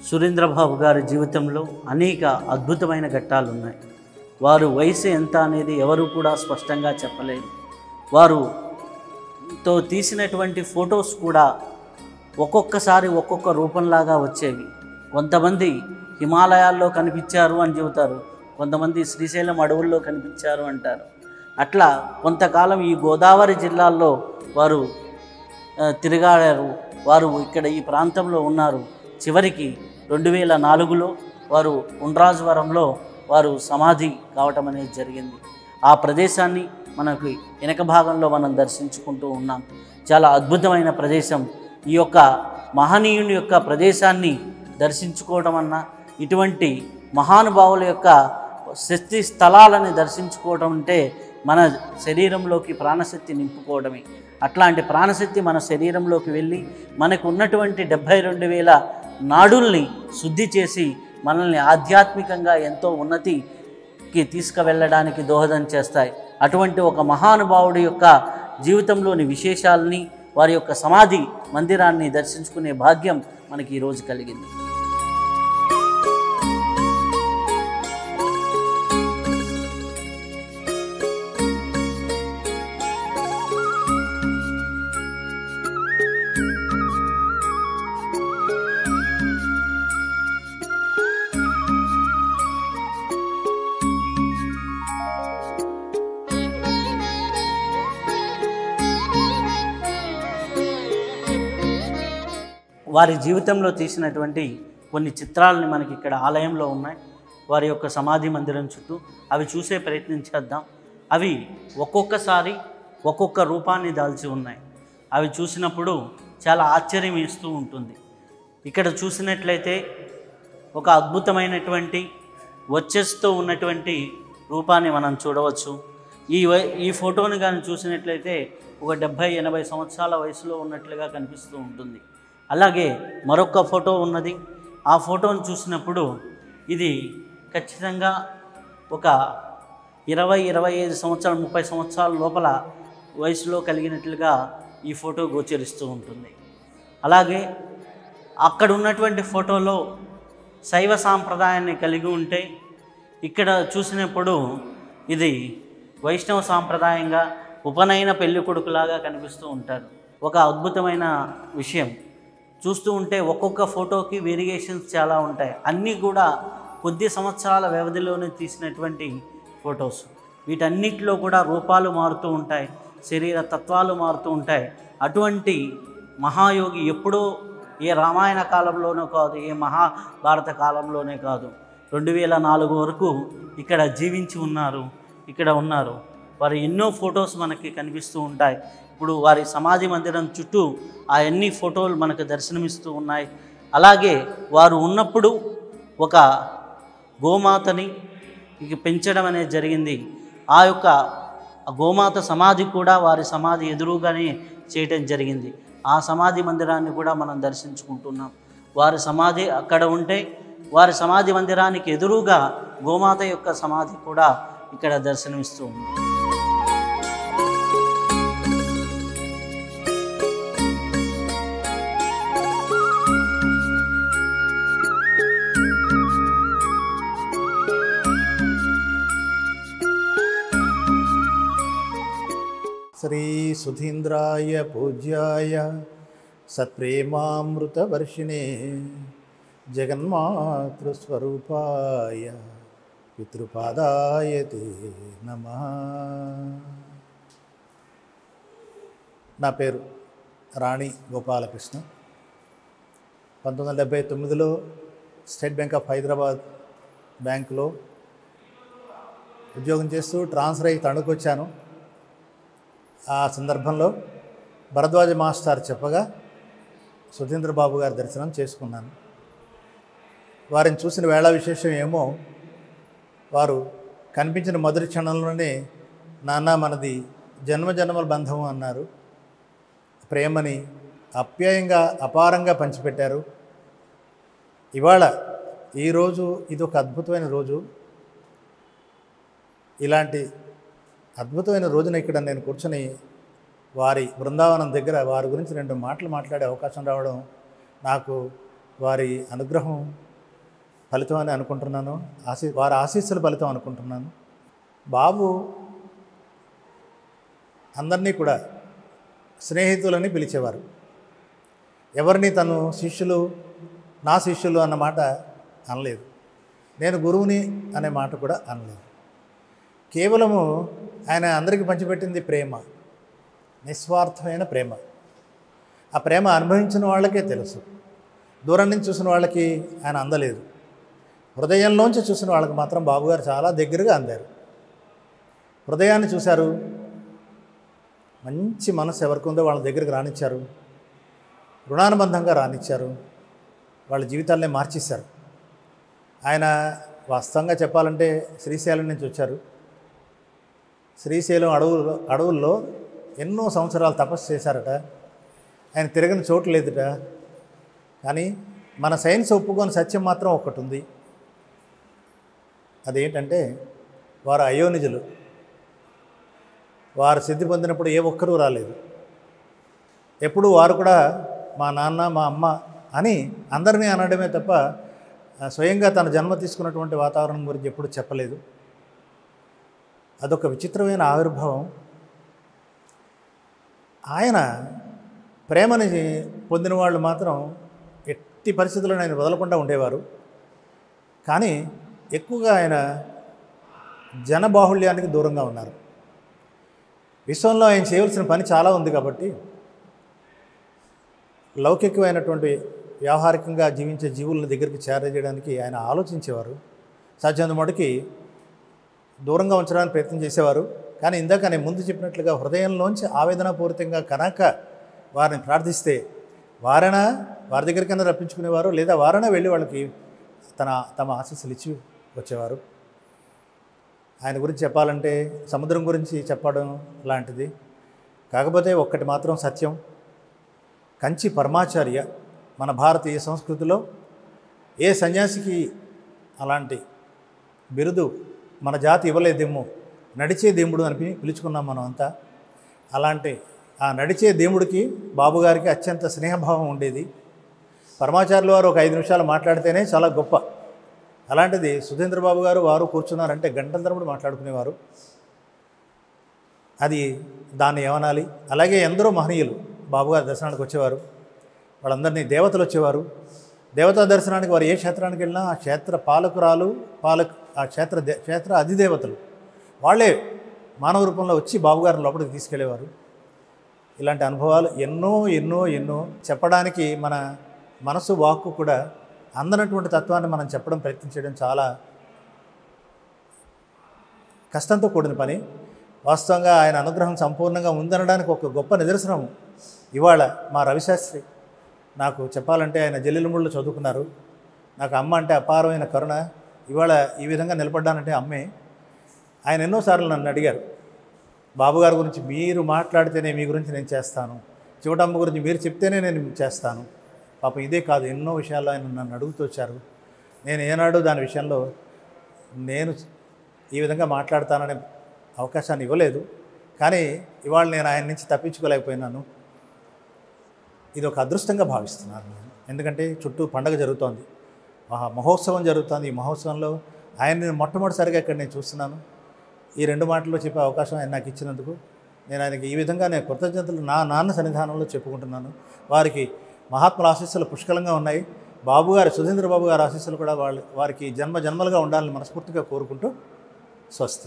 సురేంద్రబాబు గారి జీవితంలో అనేక అద్భుతమైన ఘట్టాలు ఉన్నాయి. వారు వయసు ఎంత అనేది ఎవరు కూడా స్పష్టంగా చెప్పలేరు. వారుతో తీసినటువంటి ఫొటోస్ కూడా ఒక్కొక్కసారి ఒక్కొక్క రూపంలాగా వచ్చేవి. కొంతమంది హిమాలయాల్లో కనిపించారు అని చెబుతారు, కొంతమంది శ్రీశైలం అడవుల్లో కనిపించారు అంటారు. అట్లా కొంతకాలం ఈ గోదావరి జిల్లాల్లో వారు తిరిగాడారు. వారు ఇక్కడ ఈ ప్రాంతంలో ఉన్నారు. చివరికి 2004లో వారు ఉండ్రాజవరంలో వారు సమాధి కావటం అనేది జరిగింది. ఆ ప్రదేశాన్ని మనకి వెనక భాగంలో మనం దర్శించుకుంటూ ఉన్నాం. చాలా అద్భుతమైన ప్రదేశం. ఈ యొక్క మహనీయుని యొక్క ప్రదేశాన్ని దర్శించుకోవడం అన్నా, ఇటువంటి మహానుభావుల యొక్క శక్తి స్థలాలని దర్శించుకోవడం అంటే మన శరీరంలోకి ప్రాణశక్తి నింపుకోవడమే. అట్లాంటి ప్రాణశక్తి మన శరీరంలోకి వెళ్ళి మనకు ఉన్నటువంటి 72,000 నాడుల్ని శుద్ధి చేసి మనల్ని ఆధ్యాత్మికంగా ఎంతో ఉన్నతికి తీసుకువెళ్ళడానికి దోహదం చేస్తాయి. అటువంటి ఒక మహానుభావుడి యొక్క జీవితంలోని విశేషాలని, వారి యొక్క సమాధి మందిరాన్ని దర్శించుకునే భాగ్యం మనకి ఈరోజు కలిగింది. వారి జీవితంలో తీసినటువంటి కొన్ని చిత్రాలని మనకి ఇక్కడ ఆలయంలో ఉన్నాయి. వారి యొక్క సమాధి మందిరం చుట్టూ అవి చూసే ప్రయత్నం చేద్దాం. అవి ఒక్కొక్కసారి ఒక్కొక్క రూపాన్ని దాల్చి ఉన్నాయి. అవి చూసినప్పుడు చాలా ఆశ్చర్యం వేస్తూ ఉంటుంది. ఇక్కడ చూసినట్లయితే ఒక అద్భుతమైనటువంటి వచ్చేస్తూ ఉన్నటువంటి రూపాన్ని మనం చూడవచ్చు. ఈ ఫోటోని కానీ చూసినట్లయితే ఒక 70-80 సంవత్సరాల వయసులో ఉన్నట్లుగా కనిపిస్తూ ఉంటుంది. అలాగే మరొక ఫోటో ఉన్నది. ఆ ఫోటోను చూసినప్పుడు ఇది ఖచ్చితంగా ఒక 20-25 సంవత్సరాలు 30 సంవత్సరాల లోపల వయసులో కలిగినట్లుగా ఈ ఫోటో గోచరిస్తూ ఉంటుంది. అలాగే అక్కడ ఉన్నటువంటి ఫోటోలో శైవ సాంప్రదాయాన్ని కలిగి ఉంటే, ఇక్కడ చూసినప్పుడు ఇది వైష్ణవ సాంప్రదాయంగా ఉపనయన పెళ్లి కొడుకులాగా కనిపిస్తూ ఉంటారు. ఒక అద్భుతమైన విషయం. చూస్తూ ఉంటే ఒక్కొక్క ఫోటోకి వేరియేషన్స్ చాలా ఉంటాయి. అన్నీ కూడా కొద్ది సంవత్సరాల వ్యవధిలోనే తీసినటువంటి ఫొటోస్. వీటన్నిటిలో కూడా రూపాలు మారుతూ ఉంటాయి, శరీర తత్వాలు మారుతూ ఉంటాయి. అటువంటి మహాయోగి ఎప్పుడో ఏ రామాయణ కాలంలోనో కాదు, ఏ మహాభారత కాలంలోనే కాదు, 2004 వరకు ఇక్కడ జీవించి ఉన్నారు, ఇక్కడ ఉన్నారు. వారి ఎన్నో ఫొటోస్ మనకి కనిపిస్తూ ఉంటాయి. ఇప్పుడు వారి సమాధి మందిరం చుట్టూ ఆ అన్ని ఫోటోలు మనకు దర్శనమిస్తూ ఉన్నాయి. అలాగే వారు ఉన్నప్పుడు ఒక గోమాతని పెంచడం అనేది జరిగింది. ఆ యొక్క గోమాత సమాధి కూడా వారి సమాధి ఎదురుగానే చేయటం జరిగింది. ఆ సమాధి మందిరాన్ని కూడా మనం దర్శించుకుంటున్నాం. వారి సమాధి అక్కడ ఉంటే, వారి సమాధి మందిరానికి ఎదురుగా గోమాత యొక్క సమాధి కూడా ఇక్కడ దర్శనమిస్తూ ఉంది. శ్రీ సుధీంద్రాయ పూజ్యాయ సత్ప్రేమామృతవర్షిణే జగన్మాతృస్వరూపాయ పితృపాదాయ తే నమః. నా పేరు రాణి గోపాలకృష్ణ. 1979లో స్టేట్ బ్యాంక్ ఆఫ్ హైదరాబాద్ బ్యాంకులో ఉద్యోగం చేస్తూ ట్రాన్స్ఫర్ అయ్యి తణుకు వచ్చాను. ఆ సందర్భంలో భరద్వాజ మాస్టర్ చెప్పగా సుధీంద్రబాబు గారి దర్శనం చేసుకున్నాను. వారిని చూసిన వేళ విశేషం ఏమో, వారు కనిపించిన మొదటి క్షణంలోనే నాన్న మనది జన్మజన్మల బంధం అన్నారు. ప్రేమని ఆప్యాయంగా అపారంగా పంచిపెట్టారు. ఇవాళ ఈరోజు ఇది ఒక అద్భుతమైన రోజు. ఇలాంటి అద్భుతమైన రోజున ఇక్కడ నేను కూర్చొని వారి బృందావనం దగ్గర వారి గురించి 2 మాటలు మాట్లాడే అవకాశం రావడం నాకు వారి అనుగ్రహం ఫలితం అని అనుకుంటున్నాను. వారి ఆశీస్సుల ఫలితం అనుకుంటున్నాను. బాబు అందరినీ కూడా స్నేహితులని పిలిచేవారు. ఎవరిని తను శిష్యులు, నా శిష్యులు అన్న మాట అనలేదు. నేను గురువుని అనే మాట కూడా అనలేదు. కేవలము ఆయన అందరికీ పంచిపెట్టింది ప్రేమ, నిస్వార్థమైన ప్రేమ. ఆ ప్రేమ అనుభవించిన వాళ్ళకే తెలుసు. దూరం నుంచి చూసిన వాళ్ళకి ఆయన అందలేదు. హృదయంలోంచి చూసిన వాళ్ళకి మాత్రం బాబుగారు చాలా దగ్గరగా అందారు. హృదయాన్ని చూశారు. మంచి మనసు ఎవరికి ఉందో వాళ్ళ దగ్గరికి రానిచ్చారు. రుణానుబంధంగా రానిచ్చారు. వాళ్ళ జీవితాలనే మార్చేశారు. ఆయన వాస్తవంగా చెప్పాలంటే శ్రీశైలం నుంచి వచ్చారు. శ్రీశైలం అడవుల్లో ఎన్నో సంవత్సరాలు తపస్సు చేశారట. ఆయన తిరగని చోటు లేదుట. కానీ మన సైన్స్ ఒప్పుకొని సత్యం మాత్రం ఒకటి ఉంది. అదేంటంటే వారు అయోనిజులు. వారు సిద్ధి పొందినప్పుడు ఏ ఒక్కరూ రాలేదు. ఎప్పుడు వారు కూడా మా నాన్న, మా అమ్మ అని అందరినీ అనడమే తప్ప స్వయంగా తన జన్మ తీసుకున్నటువంటి వాతావరణం గురించి ఎప్పుడు చెప్పలేదు. అదొక విచిత్రమైన ఆవిర్భావం. ఆయన ప్రేమని పొందిన వాళ్ళు మాత్రం ఎట్టి పరిస్థితుల్లో ఆయన వదలకుండా ఉండేవారు. కానీ ఎక్కువగా ఆయన జనబాహుళ్యానికి దూరంగా ఉన్నారు. విశ్వంలో ఆయన చేయవలసిన పని చాలా ఉంది కాబట్టి లౌకికమైనటువంటి వ్యావహారికంగా జీవించే జీవుల దగ్గరికి చేరజేయడానికి ఆయన ఆలోచించేవారు. సాధ్యమైనంత మటుకి దూరంగా ఉంచడానికి ప్రయత్నం చేసేవారు. కానీ ఇందాక నేను ముందు చెప్పినట్లుగా హృదయంలోంచి ఆవేదనాపూరితంగా కనుక వారిని ప్రార్థిస్తే వారైనా వారి దగ్గరికైనా రప్పించుకునేవారు, లేదా వారైనా వెళ్ళి వాళ్ళకి తమ ఆశీస్సులు ఇచ్చి వచ్చేవారు. ఆయన గురించి చెప్పాలంటే సముద్రం గురించి చెప్పడం లాంటిది. కాకపోతే ఒక్కటి మాత్రం సత్యం, కంచి పరమాచార్య మన భారతీయ సంస్కృతిలో ఏ సన్యాసికి అలాంటి బిరుదు మన జాతి ఇవ్వలేదేమో. నడిచే దేవుడు అని పిలుచుకున్నాం మనం అంతా. అలాంటి ఆ నడిచే దేవుడికి బాబుగారికి అత్యంత స్నేహభావం ఉండేది. పరమాచార్యుల వారు ఒక 5 నిమిషాలు మాట్లాడితేనే చాలా గొప్ప. అలాంటిది సుధీంద్ర బాబు గారు వారు కూర్చున్నారంటే గంటల తరబడి మాట్లాడుకునేవారు. అది దాన్ని ఏమనాలి. అలాగే ఎందరో మహనీయులు బాబుగారి దర్శనానికి వచ్చేవారు. వాళ్ళందరినీ దేవతలు వచ్చేవారు. దేవతా దర్శనానికి వారు ఏ క్షేత్రానికి వెళ్ళినా ఆ క్షేత్ర పాలకురాలు ఆ క్షేత్ర అధిదేవతలు వాళ్ళే మానవ రూపంలో వచ్చి బాబుగారిని లోపలికి తీసుకెళ్లేవారు. ఇలాంటి అనుభవాలు ఎన్నో ఎన్నో ఎన్నో చెప్పడానికి మన మనసు వాక్కు కూడా అందనటువంటి తత్వాన్ని మనం చెప్పడం ప్రయత్నించడం చాలా కష్టంతో కూడిన పని. వాస్తవంగా ఆయన అనుగ్రహం సంపూర్ణంగా ఉందనడానికి ఒక గొప్ప నిదర్శనం ఇవాళ మా రవిశాస్త్రి. నాకు చెప్పాలంటే ఆయన జల్లిలముళ్ళు చదువుకున్నారు. నాకు అమ్మ అంటే అపారమైన కరుణ. ఇవాళ ఈ విధంగా నిలబడ్డానంటే అమ్మే. ఆయన ఎన్నోసార్లు నన్ను అడిగారు, బాబుగారి గురించి మీరు మాట్లాడితేనే మీ గురించి నేను చేస్తాను, చివటమ్మ గురించి మీరు చెప్తేనే నేను చేస్తాను. పాపం ఇదే కాదు, ఎన్నో విషయాల్లో ఆయన నన్ను అడుగుతూ వచ్చారు. నేను ఏనాడు దాని విషయంలో నేను ఈ విధంగా మాట్లాడతాననే అవకాశాన్ని ఇవ్వలేదు. కానీ ఇవాళ నేను ఆయన నుంచి తప్పించుకోలేకపోయినాను. ఇది ఒక అదృష్టంగా భావిస్తున్నాను నేను. ఎందుకంటే చుట్టూ పండగ జరుగుతోంది, మహోత్సవం జరుగుతుంది. ఈ మహోత్సవంలో ఆయన్ని మొట్టమొదటిసారిగా ఇక్కడ నేను చూస్తున్నాను. ఈ 2 మాటల్లో చెప్పే అవకాశం ఆయన నాకు ఇచ్చినందుకు నేను ఆయనకి ఈ విధంగా నేను కృతజ్ఞతలు నా నాన్న సన్నిధానంలో చెప్పుకుంటున్నాను. వారికి మహాత్ముల ఆశీస్సులు పుష్కలంగా ఉన్నాయి. బాబుగారి సుధీంద్ర బాబు గారి ఆశీస్సులు కూడా వారికి జన్మ జన్మలుగా ఉండాలని మనస్ఫూర్తిగా కోరుకుంటూ స్వస్తి.